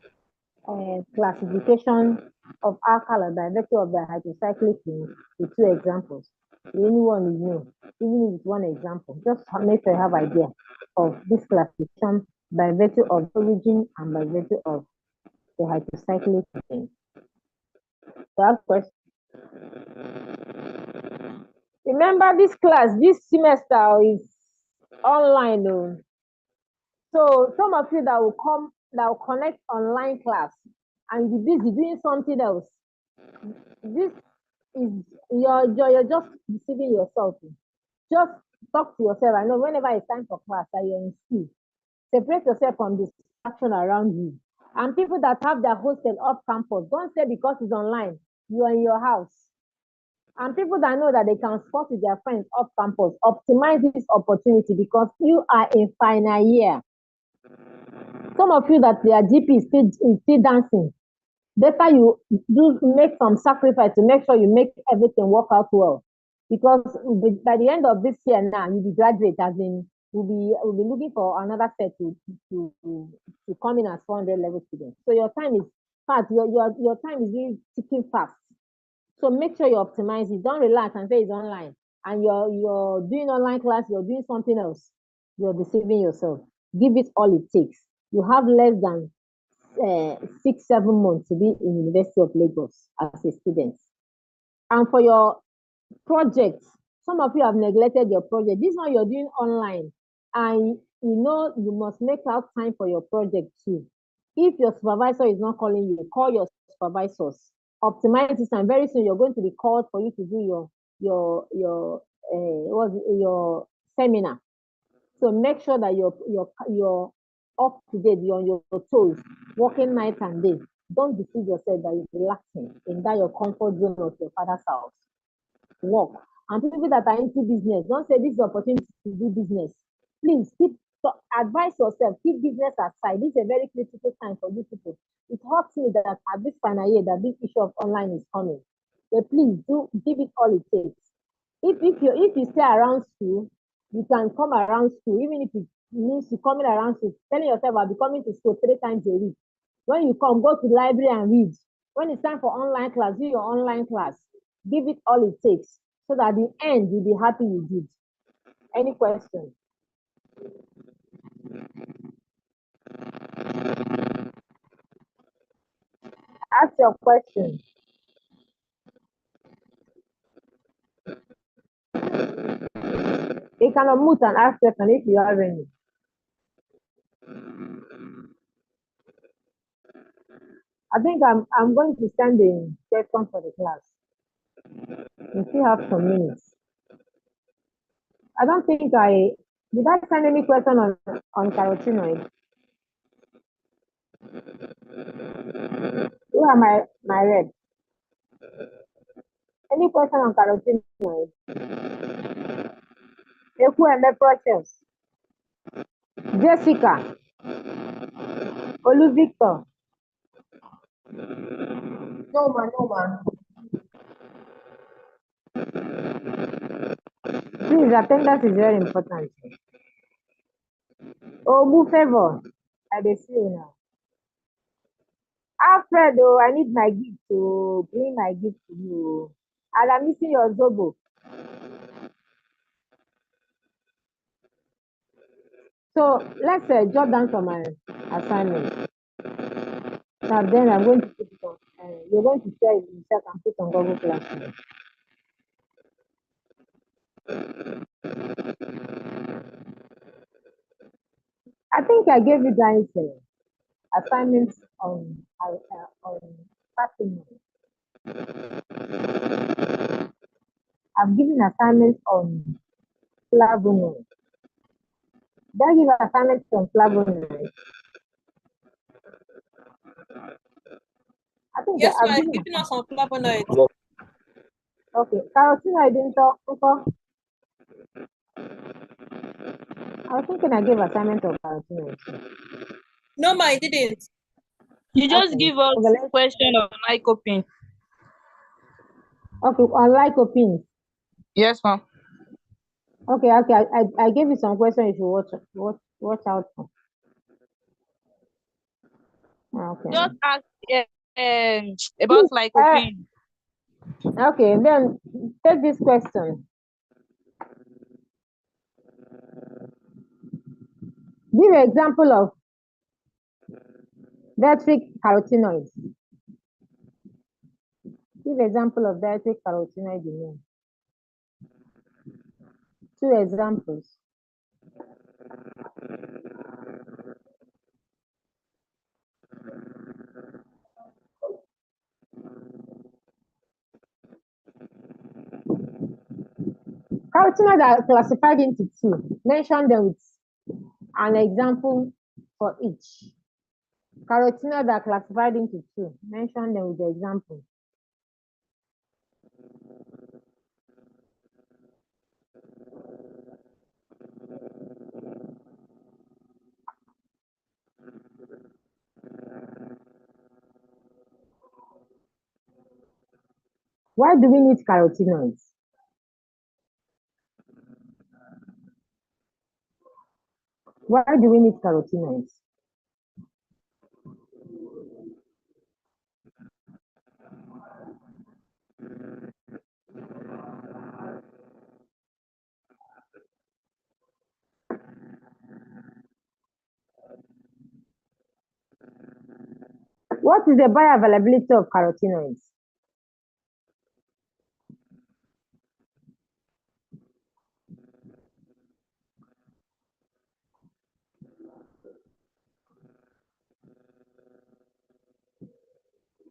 A: classification of alkaloid by virtue of their hydrocyclic range, the two examples. Anyone is new, even if it's one example, just make sure you have idea of this classification by virtue of origin and by virtue of the hydrocyclic range. So question. Remember, this class this semester is online. So some of you that will connect online class and be busy doing something else. This is you're just deceiving yourself. Just talk to yourself. I know whenever it's time for class that you're in school, separate yourself from the distraction around you. And people that have their hostel off campus, don't say because it's online, you're in your house. And people that know that they can sport with their friends off campus, optimize this opportunity because you are in final year. Some of you that their GP is still dancing, better you do make some sacrifice to make sure you make everything work out well. Because by the end of this year now, you'll be graduate, as in we'll be looking for another set to come in as 400 level students. So your time is fast, your time is really ticking fast. So make sure you optimize it. Don't relax and say it's online. And you're doing online class, you're doing something else. You're deceiving yourself. Give it all it takes. You have less than 6-7 months to be in University of Lagos as a student. And for your projects, some of you have neglected your project. This one you're doing online, and you must make out time for your project too. If your supervisor is not calling you, call your supervisors. Optimize this, and very soon you're going to be called for you to do your seminar. So make sure that you're up to date, you're on your toes, working night and day. Don't deceive yourself that you're relaxing in that your comfort zone of your father's house. Work. And people that are into business, don't say this is the opportunity to do business. Please keep So advise yourself, keep business aside. This is a very critical time for you people. It hurts me that at this final year that this issue of online is coming. But please do give it all it takes. If you stay around school, you can come around school, even if it means you coming around school, telling yourself I'll be coming to school 3 times a week. When you come, go to the library and read. When it's time for online class, do your online class. Give it all it takes so that at the end you'll be happy you did. Any question? Ask your question. You can unmute and ask question if you have any. I think I'm going to send the question for the class. We still have some minutes. I don't think did I send any question on carotenoid? Who are my red? Any question on carotenoid? Eku and Precious. Jessica. Olu Victor.
D: No, man.
A: Please, attendance is very important. Obu Favor. I dey see you now. Alfred, I need my gift to bring my gift to you. And I'm missing your Zobo. So let's jot down some assignments. Now then I'm going to put it on. You're going to share it in chat and put on Google Classroom. I think I gave you guys assignments on patrimony. I've given assignments on flavonoid. Did I give assignments on flavonoid? I think
D: Yes,
A: I've
D: I've
A: given
D: given us some flavonoids.
A: Okay, carotenoid didn't talk. I was thinking I gave assignment of carotenoid.
D: No, ma, I didn't.
C: You just
A: Okay.
C: give us
A: Okay,
C: question on lycopene.
A: okay, on lycopene.
C: Yes, ma'am.
A: Okay. I gave you some questions you should watch out for. Okay.
C: Just ask about
A: Please,
C: lycopene.
A: okay, then take this question. Give an example of dietetic carotenoids. Give example of dietetic carotenoid you know. 2 examples. Carotenoids are classified into 2. Mention them with an example for each. Carotenoids are classified into 2. Mention them with the example. Why do we need carotenoids? Why do we need carotenoids? What is the bioavailability of carotenoids?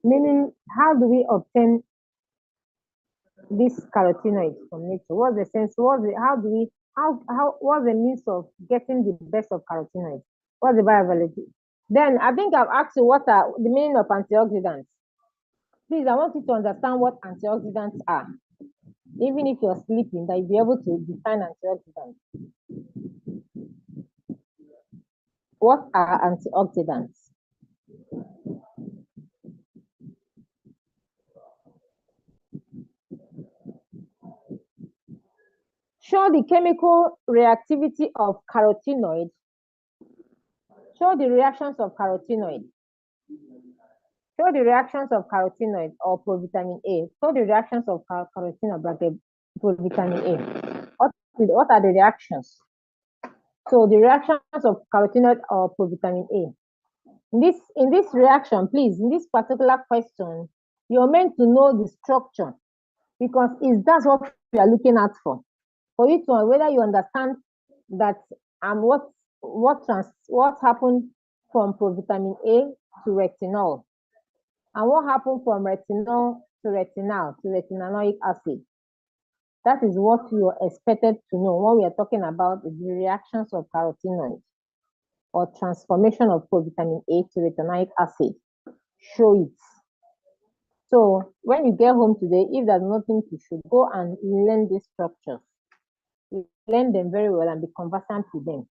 A: Meaning, how do we obtain these carotenoids from nature? What's the sense? What's the means of getting the best of carotenoids? What's the bioavailability? Then I think I've asked you what are the meaning of antioxidants. Please, I want you to understand what antioxidants are. Even if you're sleeping, that you'll be able to define antioxidants. What are antioxidants? Show the chemical reactivity of carotenoid. Show the reactions of carotenoid. Show the reactions of carotenoid or provitamin A. Show the reactions of carotenoid bracket provitamin A. What are the reactions? So the reactions of carotenoid or provitamin A. In this reaction, please, in this particular question, you're meant to know the structure because that's what we are looking at for you to whether you understand that what happened from provitamin A to retinol, and what happened from retinol to retinoic acid. That is what you are expected to know when we are talking about the reactions of carotenoid or transformation of provitamin A to retinoic acid. Show it. So when you get home today, if there's nothing to show, go and learn these structures. You learn them very well and be conversant with them.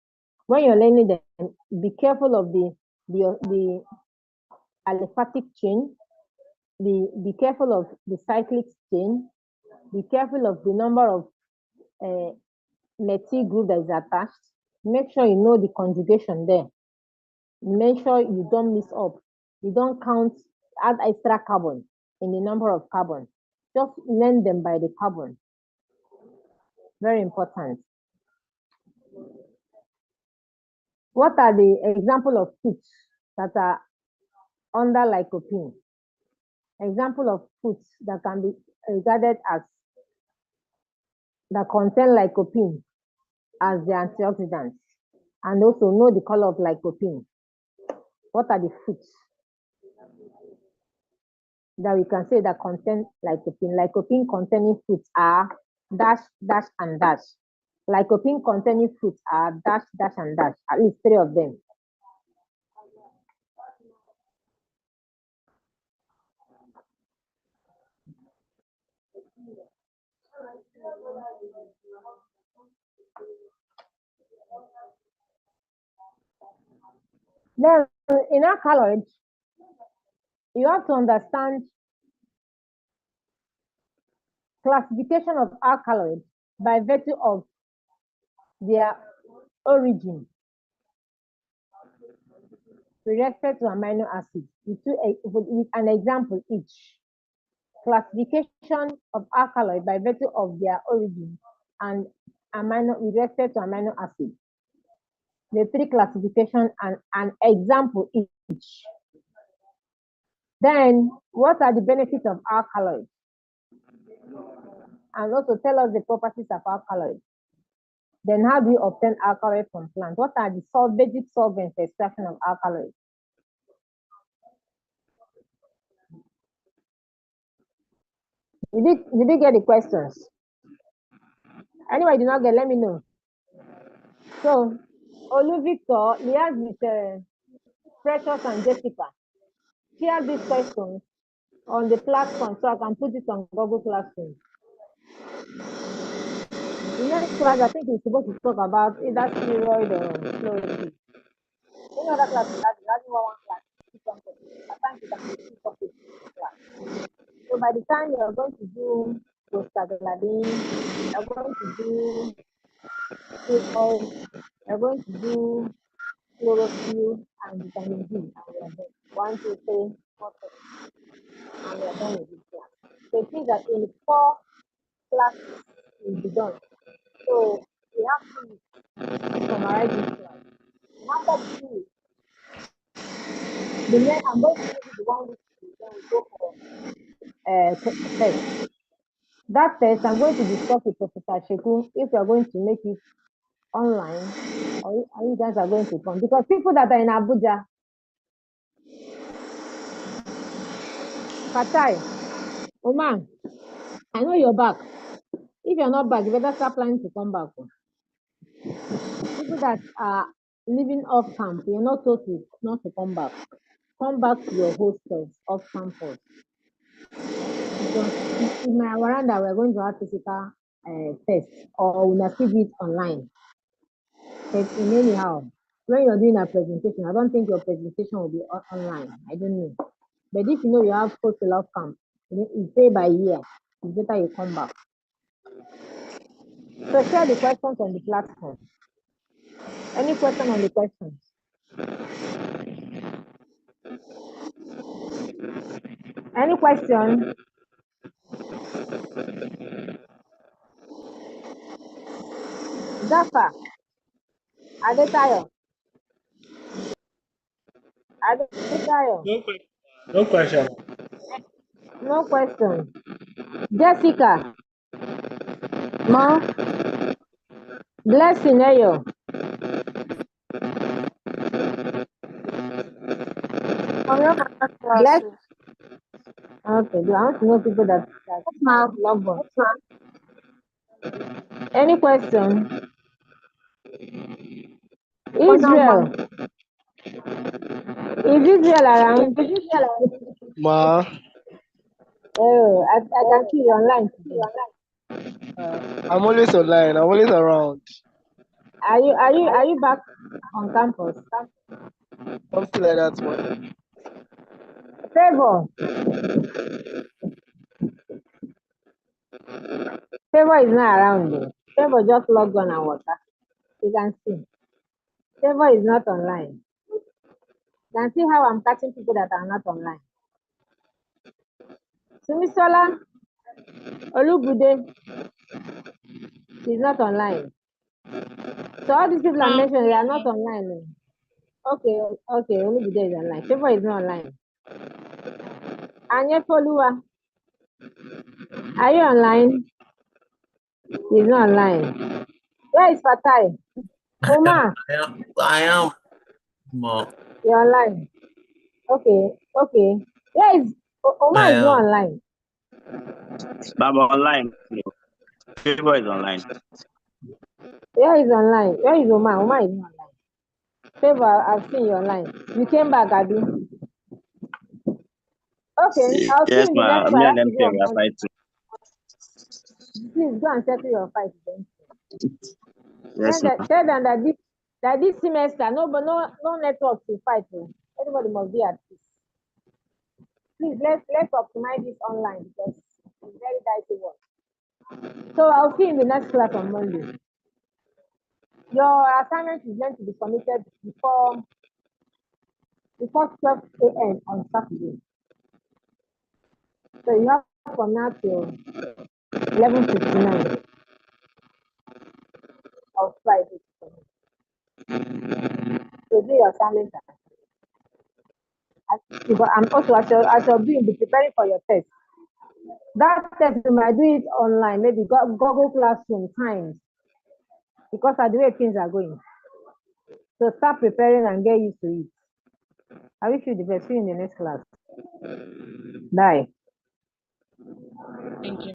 A: When you're learning them, be careful of the aliphatic chain. Be careful of the cyclic chain. Be careful of the number of methyl group that is attached. Make sure you know the conjugation there. Make sure you don't mix up. You don't add extra carbon in the number of carbon. Just learn them by the carbon. Very important. What are the example of foods that are under lycopene? Example of foods that can be regarded as that contain lycopene as the antioxidants, and also know the color of lycopene. What are the foods that we can say that contain lycopene? Lycopene containing foods are dash, dash, and dash. Lycopene containing foods are dash, dash, and dash. At least 3 of them. Then in alkaloids, you have to understand classification of alkaloids by virtue of their origin with respect to amino acids. With an example each. Classification of alkaloid by virtue of their origin and with respect to amino acid. The 3 classification and an example each. Then, what are the benefits of alkaloids? And also tell us the properties of alkaloids. Then how do you obtain alkaloid from plants? What are the basic solvents for extraction of alkaloids? Did you get the questions? Anyway, did not get, let me know. So, Olu Victor liaise with Precious and Jessica. Share these questions on the platform so I can put it on Google Classroom. The next class, I think we're supposed to talk about either steroid or fluoride. Any other class we have, one class. So by the time you're going to do prostaglandin, you're going to do steroid, you're going to do chlorophyll and vitamin D. And we are done. 1, 2, 3, 4, 5. And we are done with this class. So it means that in 4 classes will be done. So we have to summarize this class. Number 2, I'm going to give you the one which then we go for test. That test, I'm going to discuss with Professor Sheku if you are going to make it online or you guys are going to come. Because people that are in Abuja, Fatai, Oman, I know you're back. If you're not back, you better start planning to come back. People that are living off campus, you're not told not to come back. Come back to your hostels off campus. Because in my veranda, we're going to have physical test or we'll still do it online. But in anyhow, when you're doing a presentation, I don't think your presentation will be online. I don't know. But if you know you have post a love camp, you pay by year. It's better you come back. So share the questions on the platform. Any question on the questions? Any question? Jaffa, Adetayo, Adetayo,
E: No question.
A: no question. Jessica, Ma, Blessing, Eyo. Bless. Okay, do I want to know people that log on? Any question? Israel. Is Israel around?
E: Ma,
A: Oh, I can see you online today.
E: I'm always online. I'm always around.
A: Are you back on campus?
E: Something like that, man.
A: Favor. Favor is not around though. Favor just logged on and water. You can see. Favor is not online. You can see how I'm catching people that are not online. Sumisola Olubude is not online. So all these people I mentioned, they are not online. Okay, Olubude is online. Favor is not online. Anye Folua, are you online? He's not online. Where is Fatai? Omar,
F: I am. Ma.
A: you're online. Okay. Where is Omar? Is not online.
G: Baba online. Favor is online.
A: Where is online? Where is Omar? Omar is not online. Favor, I've seen you online. You came back, Abby. Okay, I'll see you
G: Yes,
A: in the next
G: me
A: class.
G: and MK we are fighting.
A: Please go and settle your fight then.
G: Yes,
A: Tell them that this semester, no network to fight. Everybody must be at peace. Please let's optimize this online because it's very dicey work. So I'll see you in the next class on Monday. Your assignment is meant to be submitted before 12 a.m. on Saturday. So you have from now till 11:59 of Friday. So do your assignment. Because I shall be preparing for your test. That test you might do it online, maybe Google Classroom times, because of the way things are going. So start preparing and get used to it. I wish you the best. See you in the next class. Bye.
C: Thank you.